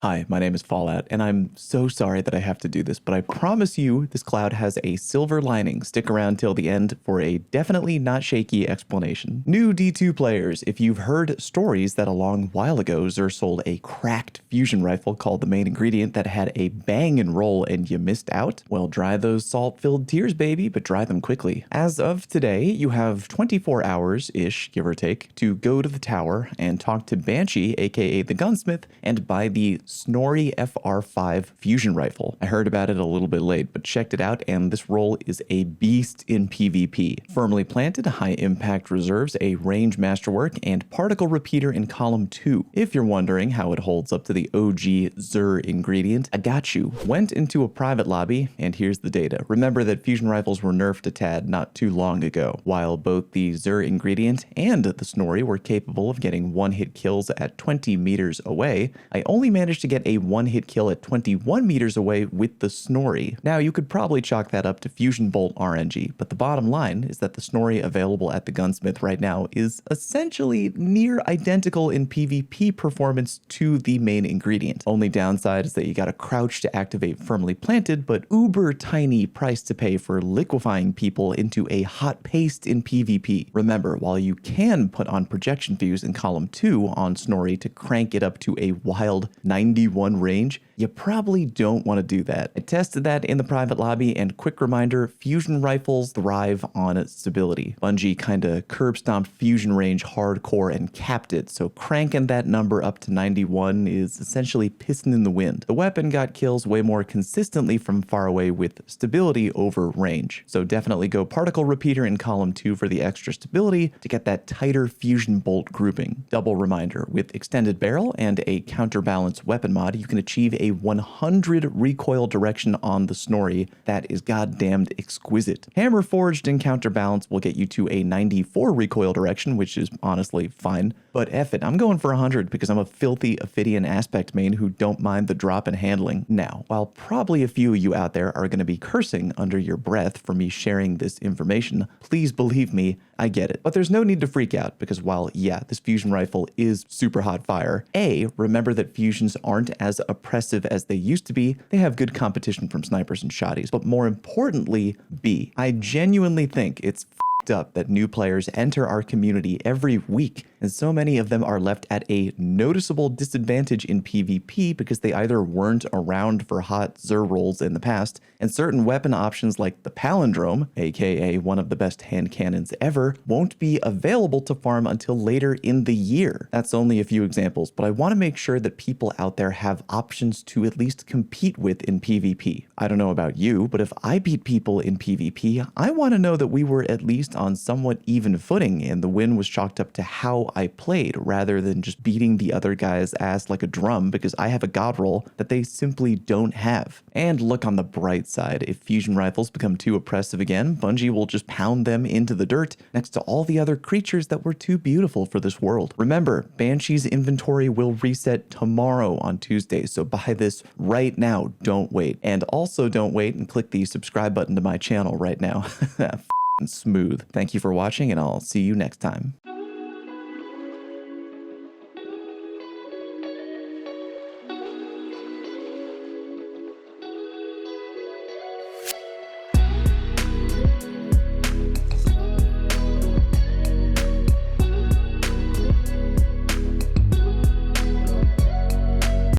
Hi, my name is Fallout, and I'm so sorry that I have to do this, but I promise you this cloud has a silver lining. Stick around till the end for a definitely not shaky explanation. New D2 players, if you've heard stories that a long while ago Xur sold a cracked fusion rifle called the main ingredient that had a bang and roll and you missed out, well, dry those salt-filled tears, baby, but dry them quickly. As of today, you have 24 hours-ish, give or take, to go to the tower and talk to Banshee, aka the gunsmith, and buy the Snorri FR5 fusion rifle. I heard about it a little bit late, but checked it out, and this roll is a beast in PvP. Firmly planted, high impact reserves, a range masterwork, and particle repeater in column 2. If you're wondering how it holds up to the OG Xur ingredient, I got you. Went into a private lobby, and here's the data. Remember that fusion rifles were nerfed a tad not too long ago. While both the Xur ingredient and the Snorri were capable of getting one-hit kills at 20 meters away, I only managed to get a one-hit kill at 21 meters away with the Snorri. Now, you could probably chalk that up to fusion bolt RNG, but the bottom line is that the Snorri available at the gunsmith right now is essentially near identical in PvP performance to the main ingredient. Only downside is that you gotta crouch to activate firmly planted, but uber tiny price to pay for liquefying people into a hot paste in PvP. Remember, while you can put on projection fuse in column 2 on Snorri to crank it up to a wild 91 range, you probably don't want to do that. I tested that in the private lobby, and quick reminder, fusion rifles thrive on stability. Bungie kinda curb stomped fusion range hardcore and capped it, so cranking that number up to 91 is essentially pissing in the wind. The weapon got kills way more consistently from far away with stability over range, so definitely go particle repeater in column 2 for the extra stability to get that tighter fusion bolt grouping. Double reminder, with extended barrel and a counterbalance weapon mod, you can achieve a 100 recoil direction on the Snorri that is goddamned exquisite. Hammer forged and counterbalance will get you to a 94 recoil direction, which is honestly fine, but F it, I'm going for 100 because I'm a filthy Ophidian aspect main who don't mind the drop and handling. Now, while probably a few of you out there are going to be cursing under your breath for me sharing this information, please believe me, I get it. But there's no need to freak out because while, yeah, this fusion rifle is super hot fire, A, remember that fusions aren't as oppressive as they used to be. They have good competition from snipers and shotties. But more importantly, B, I genuinely think it's up that new players enter our community every week, and so many of them are left at a noticeable disadvantage in PvP because they either weren't around for hot Xur rolls in the past, and certain weapon options like the Palindrome, aka one of the best hand cannons ever, won't be available to farm until later in the year. That's only a few examples, but I want to make sure that people out there have options to at least compete with in PvP. I don't know about you, but if I beat people in PvP, I want to know that we were at least on somewhat even footing and the win was chalked up to how I played rather than just beating the other guy's ass like a drum because I have a god roll that they simply don't have. And look on the bright side, if fusion rifles become too oppressive again, Bungie will just pound them into the dirt next to all the other creatures that were too beautiful for this world. Remember, Banshee's inventory will reset tomorrow on Tuesday, so buy this right now, don't wait. And also don't wait and click the subscribe button to my channel right now. Smooth. Thank you for watching, and I'll see you next time.